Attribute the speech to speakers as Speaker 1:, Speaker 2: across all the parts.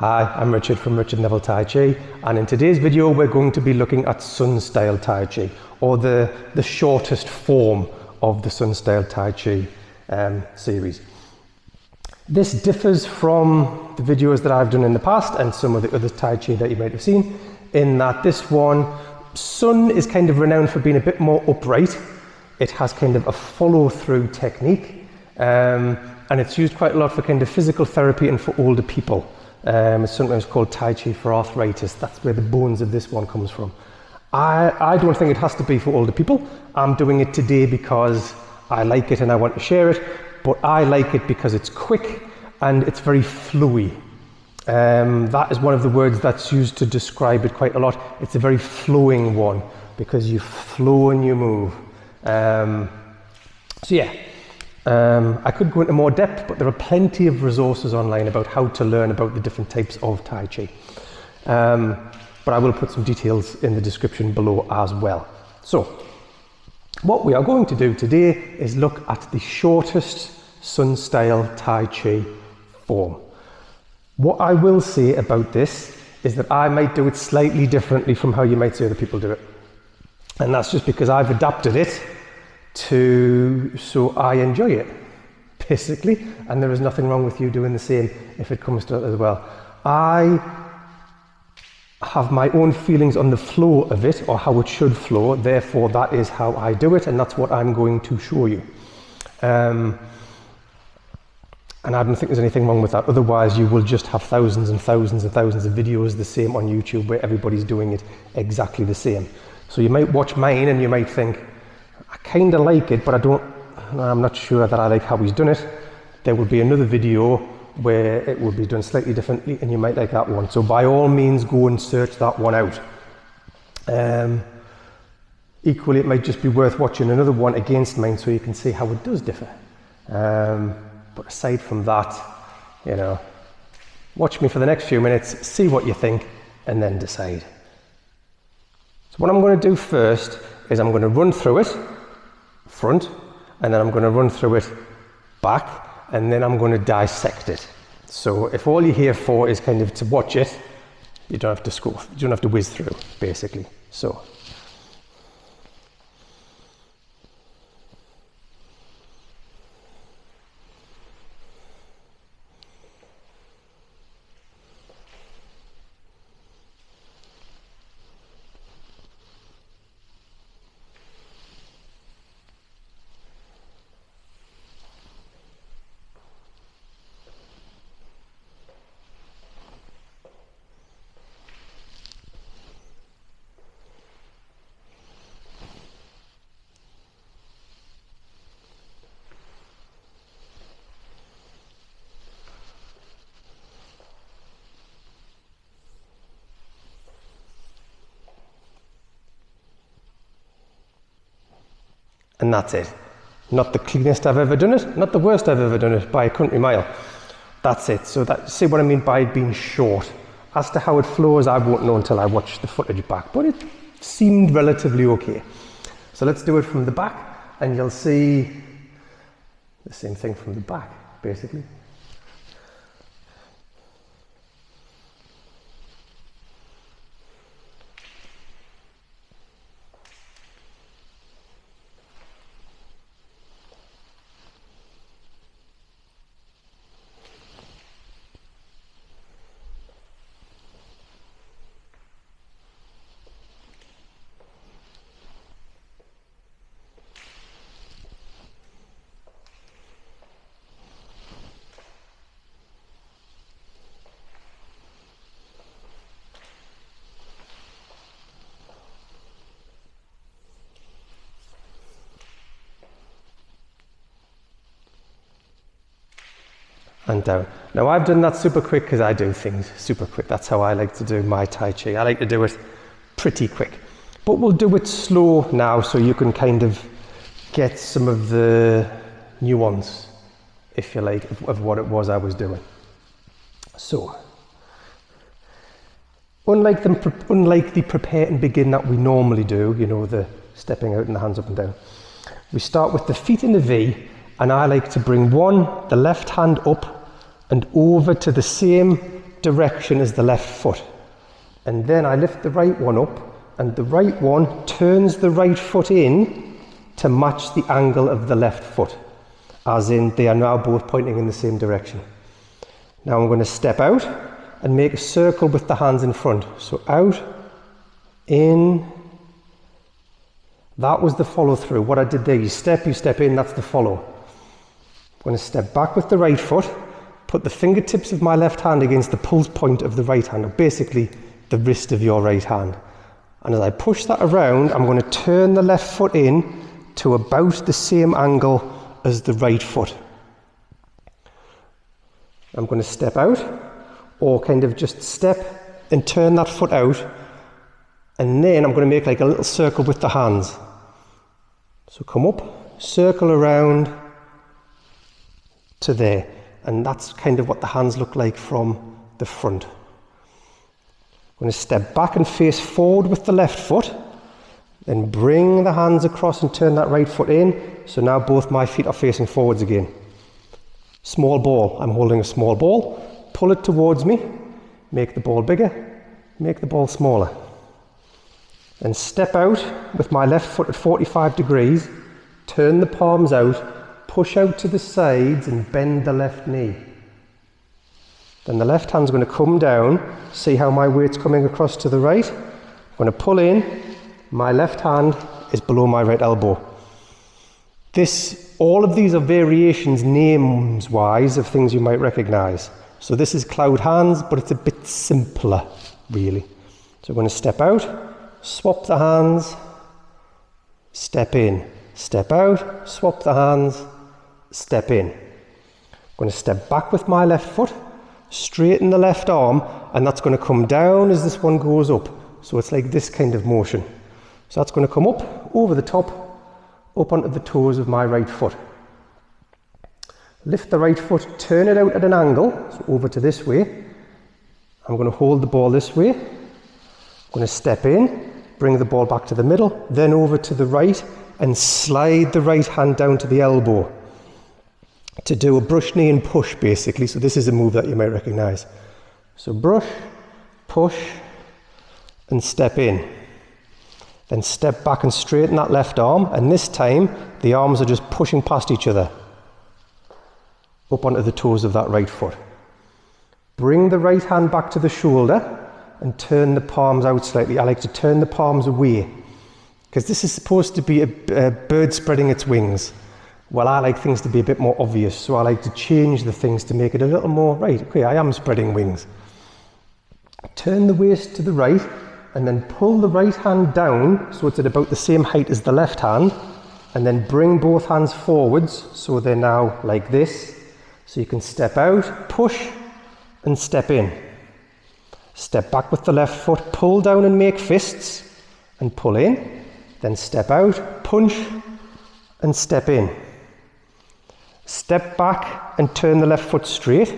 Speaker 1: Hi, I'm Richard from Richard Neville Tai Chi, and in today's video we're going to be looking at Sun Style Tai Chi, or the shortest form of the Sun Style Tai Chi series. This differs from the videos that I've done in the past and some of the other Tai Chi that you might have seen, in that this one, Sun is kind of renowned for being a bit more upright. It has kind of a follow-through technique, and it's used quite a lot for kind of physical therapy and for older people. It's sometimes called Tai Chi for arthritis. That's where the bones of this one comes from. I don't think it has to be for older people. I'm doing it today because I like it and I want to share it, but I like it because it's quick and it's very flowy. That is one of the words that's used to describe it quite a lot. It's a very flowing one because you flow and you move. I could go into more depth, but there are plenty of resources online about how to learn about the different types of Tai Chi. But I will put some details in the description below as well. So, what we are going to do today is look at the shortest Sun Style Tai Chi form. What I will say about this is that I might do it slightly differently from how you might see other people do it. And that's just because I've adapted it so I enjoy it, basically, and there is nothing wrong with you doing the same if it comes to it as well. I have my own feelings on the flow of it, or how it should flow, therefore that is how I do it, and that's what I'm going to show you. And I don't think there's anything wrong with that, otherwise you will just have thousands and thousands and thousands of videos the same on YouTube where everybody's doing it exactly the same. So you might watch mine and you might think, I kind of like it, but I'm not sure that I like how he's done it. There will be another video where it will be done slightly differently and you might like that one. So by all means, go and search that one out. Equally, it might just be worth watching another one against mine so you can see how it does differ. But aside from that, watch me for the next few minutes, see what you think, and then decide. So what I'm going to do first is I'm going to run through it front, and then I'm going to run through it back, and then I'm going to dissect it. So if all you're here for is kind of to watch it, you don't have to whiz through, basically. So. And that's it. Not the cleanest I've ever done it, not the worst I've ever done it by a country mile. That's it. So see what I mean by it being short. As to how it flows, I won't know until I watch the footage back, but it seemed relatively okay. So let's do it from the back, and you'll see the same thing from the back, basically. And down. Now I've done that super quick because I do things super quick. That's how I like to do my Tai Chi. I like to do it pretty quick. But we'll do it slow now so you can kind of get some of the nuance, if you like, of what it was I was doing. So, unlike the prepare and begin that we normally do, the stepping out and the hands up and down, we start with the feet in the V, and I like to bring the left hand up and over to the same direction as the left foot. And then I lift the right one up, and the right one turns the right foot in to match the angle of the left foot, as in they are now both pointing in the same direction. Now I'm going to step out and make a circle with the hands in front. So out, in. That was the follow through. What I did there, you step in, that's the follow. I'm going to step back with the right foot, put the fingertips of my left hand against the pull point of the right hand, or basically the wrist of your right hand. And as I push that around, I'm going to turn the left foot in to about the same angle as the right foot. I'm going to step out, or kind of just step and turn that foot out, and then I'm going to make like a little circle with the hands. So come up, circle around to there, and that's kind of what the hands look like from the front. I'm going to step back and face forward with the left foot, then bring the hands across and turn that right foot in. So now both my feet are facing forwards again. Small ball, I'm holding a small ball, pull it towards me, make the ball bigger, make the ball smaller. Then step out with my left foot at 45 degrees, turn the palms out, push out to the sides and bend the left knee. Then the left hand's going to come down, see how my weight's coming across to the right. I'm going to pull in, my left hand is below my right elbow. All of these are variations names-wise of things you might recognise. So this is cloud hands, but it's a bit simpler, really. So I'm going to step out, swap the hands, step in, step out, swap the hands, step in. I'm going to step back with my left foot, straighten the left arm, and that's going to come down as this one goes up. So it's like this kind of motion. So that's going to come up, over the top, up onto the toes of my right foot. Lift the right foot, turn it out at an angle, so over to this way. I'm going to hold the ball this way. I'm going to step in, bring the ball back to the middle, then over to the right, and slide the right hand down to the elbow to do a brush, knee and push basically. So this is a move that you might recognise. So brush, push and step in. Then step back and straighten that left arm, and this time the arms are just pushing past each other up onto the toes of that right foot. Bring the right hand back to the shoulder and turn the palms out slightly. I like to turn the palms away because this is supposed to be a bird spreading its wings. Well, I like things to be a bit more obvious, so I like to change the things to make it a little more, right, okay, I am spreading wings. Turn the waist to the right and then pull the right hand down so it's at about the same height as the left hand, and then bring both hands forwards so they're now like this. So you can step out, push and step in. Step back with the left foot, pull down and make fists and pull in, then step out, punch and step in. Step back and turn the left foot straight.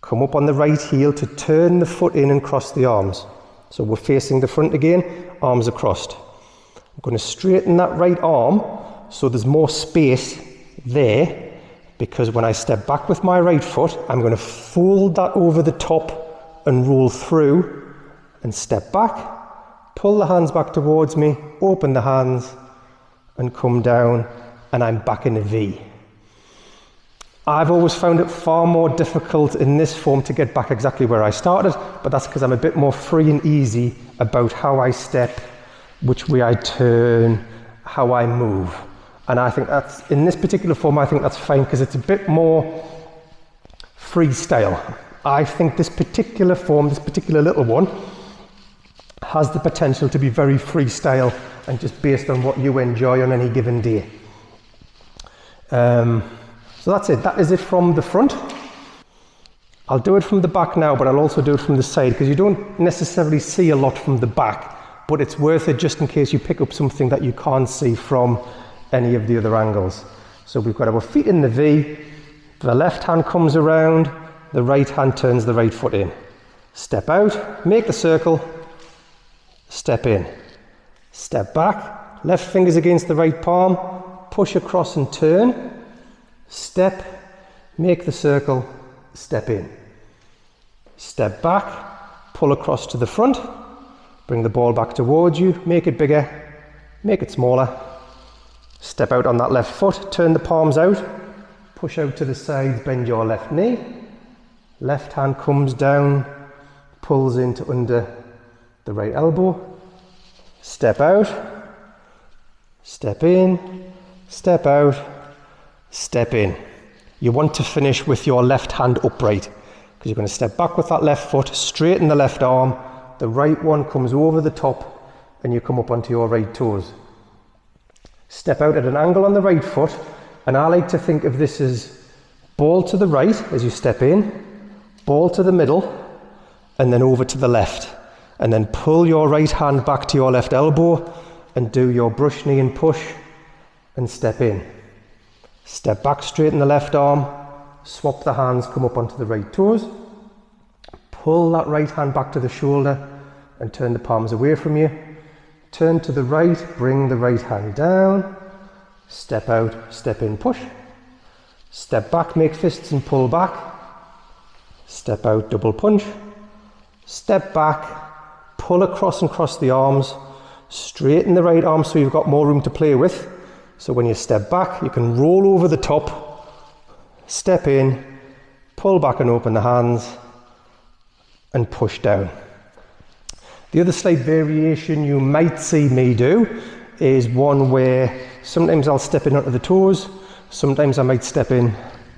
Speaker 1: Come up on the right heel to turn the foot in and cross the arms. So we're facing the front again, arms are crossed. I'm going to straighten that right arm so there's more space there, because when I step back with my right foot, I'm going to fold that over the top and roll through and step back, pull the hands back towards me, open the hands and come down, and I'm back in a V. I've always found it far more difficult in this form to get back exactly where I started, but that's because I'm a bit more free and easy about how I step, which way I turn, how I move. And I think that's, in this particular form, I think that's fine because it's a bit more freestyle. I think this particular form, this particular little one, has the potential to be very freestyle and just based on what you enjoy on any given day. So that's it. That is it from the front. I'll do it from the back now, but I'll also do it from the side because you don't necessarily see a lot from the back, but it's worth it just in case you pick up something that you can't see from any of the other angles. So we've got our feet in the V, the left hand comes around, the right hand turns the right foot in. Step out, make the circle, step in. Step back, left finger's against the right palm, push across and turn. Step, make the circle, step in. step back, pull across to the front, bring the ball back towards you, make it bigger, make it smaller, step out on that left foot, turn the palms out, push out to the sides, bend your left knee, left hand comes down, pulls into under the right elbow, step out, step in, step out, step in. You want to finish with your left hand upright because you're going to step back with that left foot, straighten the left arm, the right one comes over the top and you come up onto your right toes. Step out at an angle on the right foot, and I like to think of this as ball to the right as you step in, ball to the middle, and then over to the left. And then pull your right hand back to your left elbow and do your brush knee and push and step in. Step back, straighten the left arm, swap the hands, come up onto the right toes, pull that right hand back to the shoulder and turn the palms away from you. Turn to the right, bring the right hand down, step out, step in, push. Step back, make fists and pull back. Step out, double punch. Step back, pull across and cross the arms, straighten the right arm so you've got more room to play with. So when you step back, you can roll over the top, step in, pull back and open the hands, and push down. The other slight variation you might see me do is one where sometimes I'll step in onto the toes, sometimes I might step in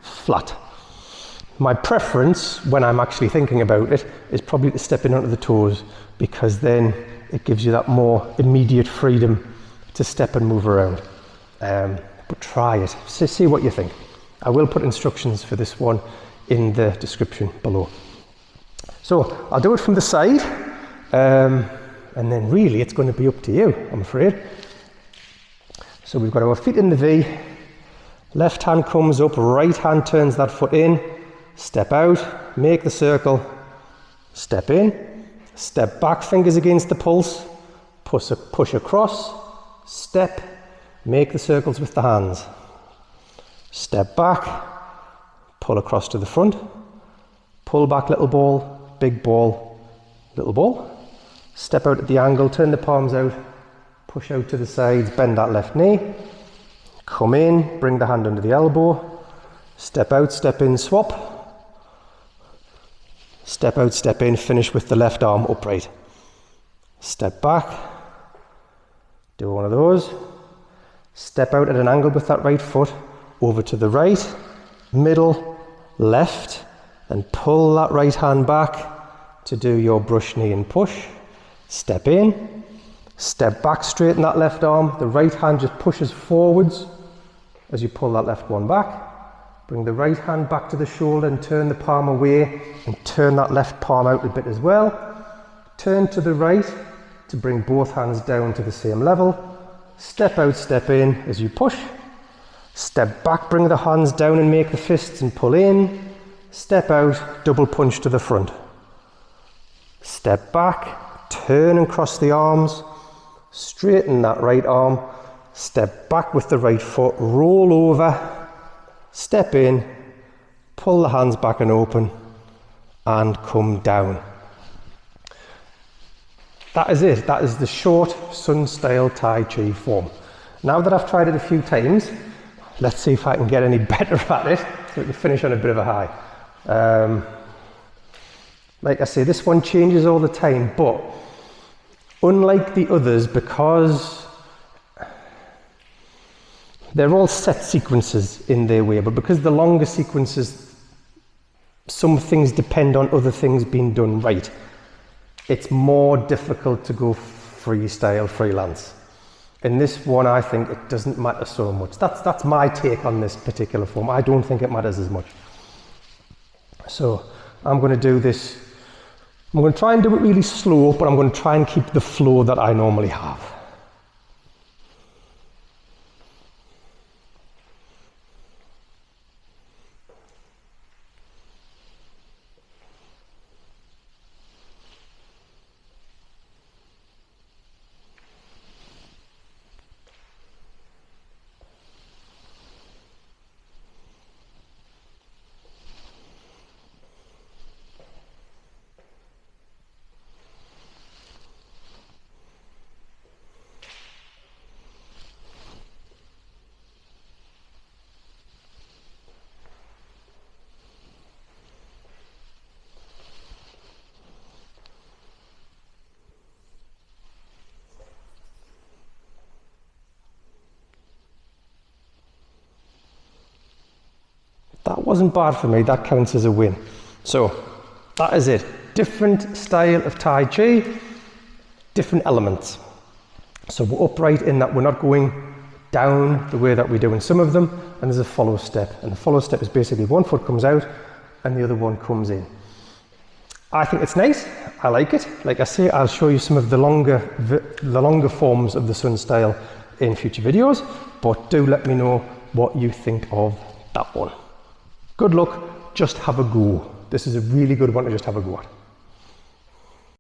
Speaker 1: flat. My preference when I'm actually thinking about it is probably to step in onto the toes because then it gives you that more immediate freedom to step and move around. But try it, see what you think. I will put instructions for this one in the description below. So I'll do it from the side. And then really it's going to be up to you, I'm afraid. So we've got our feet in the V, left hand comes up, right hand turns that foot in, step out, make the circle, step in, step back, fingers against the pulse, push across, step, make the circles with the hands, step back, pull across to the front, pull back, little ball, big ball, little ball. Step out at the angle, turn the palms out, push out to the sides, bend that left knee, come in, bring the hand under the elbow, step out, step in, swap, step out, step in, finish with the left arm upright. Step back, do one of those, step out at an angle with that right foot, over to the right, middle, left, and pull that right hand back to do your brush knee and push. Step in, step back, straighten that left arm, the right hand just pushes forwards as you pull that left one back. Bring the right hand back to the shoulder and turn the palm away and turn that left palm out a bit as well. Turn to the right to bring both hands down to the same level. Step out, step in as you push. Step back, bring the hands down and make the fists and pull in. Step out, double punch to the front. Step back, turn and cross the arms, straighten that right arm, step back with the right foot, roll over, step in, pull the hands back and open, and come down. That is it. That is the short Sun Style Tai Chi form. Now that I've tried it a few times, let's see if I can get any better at it so we can finish on a bit of a high. Like I say, this one changes all the time, but unlike the others, because they're all set sequences in their way, but because the longer sequences, some things depend on other things being done right, it's more difficult to go freestyle, freelance. In this one, I think it doesn't matter so much. That's my take on this particular form. I don't think it matters as much. So I'm going to do this. I'm going to try and do it really slow, but I'm going to try and keep the flow that I normally have. wasn't bad for me. That counts as a win. So that is it. Different style of Tai Chi, different elements. So we're upright in that we're not going down the way that we do in some of them, and there's a follow step. And the follow step is basically one foot comes out and the other one comes in. I think it's nice. I like it. Like I say, I'll show you some of the longer forms of the Sun style in future videos, but do let me know what you think of that one. Good luck. Just have a go. This is a really good one to just have a go at.